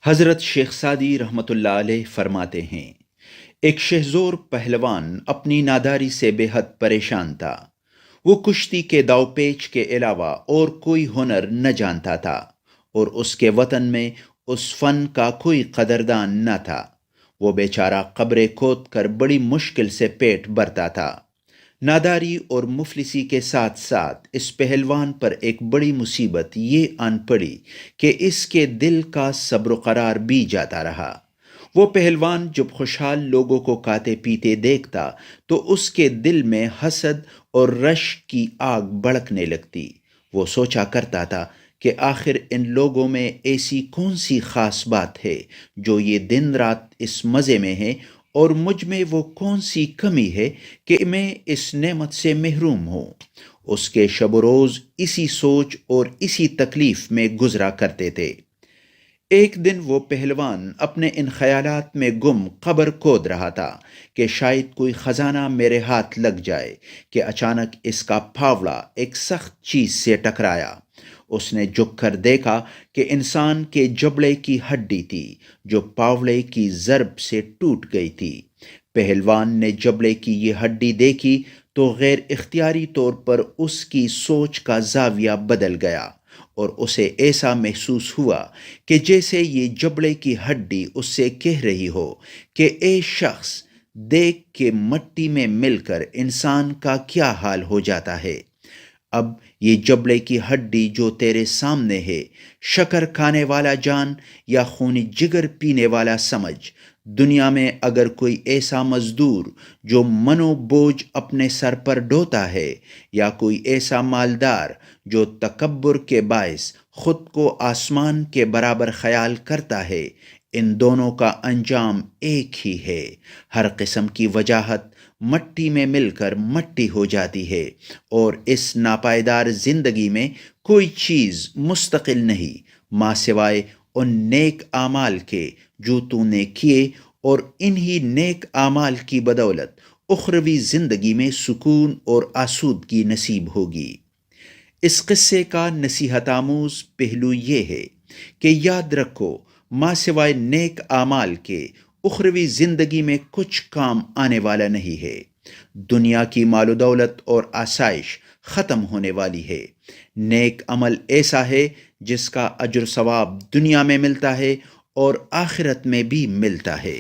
حضرت شیخ سعدی رحمۃ اللہ علیہ فرماتے ہیں، ایک شہزور پہلوان اپنی ناداری سے بے حد پریشان تھا۔ وہ کشتی کے داؤ پیچ کے علاوہ اور کوئی ہنر نہ جانتا تھا، اور اس کے وطن میں اس فن کا کوئی قدردان نہ تھا۔ وہ بیچارہ قبریں کھود کر بڑی مشکل سے پیٹ بھرتا تھا۔ ناداری اور مفلسی کے ساتھ ساتھ اس پہلوان پر ایک بڑی مصیبت یہ آن پڑی کہ اس کے دل کا صبر و قرار بھی جاتا رہا۔ وہ پہلوان جب خوشحال لوگوں کو کھاتے پیتے دیکھتا تو اس کے دل میں حسد اور رشک کی آگ بھڑکنے لگتی۔ وہ سوچا کرتا تھا کہ آخر ان لوگوں میں ایسی کون سی خاص بات ہے جو یہ دن رات اس مزے میں ہے، اور مجھ میں وہ کون سی کمی ہے کہ میں اس نعمت سے محروم ہوں۔ اس کے شب و روز اسی سوچ اور اسی تکلیف میں گزرا کرتے تھے۔ ایک دن وہ پہلوان اپنے ان خیالات میں گم قبر کھود رہا تھا کہ شاید کوئی خزانہ میرے ہاتھ لگ جائے، کہ اچانک اس کا پھاوڑا ایک سخت چیز سے ٹکرایا۔ اس نے جھک کر دیکھا کہ انسان کے جبڑے کی ہڈی تھی، جو پھاوڑے کی ضرب سے ٹوٹ گئی تھی۔ پہلوان نے جبڑے کی یہ ہڈی دیکھی تو غیر اختیاری طور پر اس کی سوچ کا زاویہ بدل گیا، اور اسے ایسا محسوس ہوا کہ جیسے یہ جبڑے کی ہڈی اس سے کہہ رہی ہو کہ اے شخص، دیکھ کہ مٹی میں مل کر انسان کا کیا حال ہو جاتا ہے۔ اب یہ جبڑے کی ہڈی جو تیرے سامنے ہے، شکر کھانے والا جان یا خون جگر پینے والا سمجھ۔ دنیا میں اگر کوئی ایسا مزدور جو منو بوجھ اپنے سر پر ڈھوتا ہے، یا کوئی ایسا مالدار جو تکبر کے باعث خود کو آسمان کے برابر خیال کرتا ہے، ان دونوں کا انجام ایک ہی ہے۔ ہر قسم کی وجاہت مٹی میں مل کر مٹی ہو جاتی ہے، اور اس ناپائیدار زندگی میں کوئی چیز مستقل نہیں ماں سوائے ان نیک اعمال کے جو تو نے کیے، اور انہی نیک اعمال کی بدولت اخروی زندگی میں سکون اور آسودگی نصیب ہوگی۔ اس قصے کا نصیحت آموز پہلو یہ ہے کہ یاد رکھو، ماں سوائے نیک اعمال کے اخروی زندگی میں کچھ کام آنے والا نہیں ہے۔ دنیا کی مال و دولت اور آسائش ختم ہونے والی ہے۔ نیک عمل ایسا ہے جس کا اجر ثواب دنیا میں ملتا ہے اور آخرت میں بھی ملتا ہے۔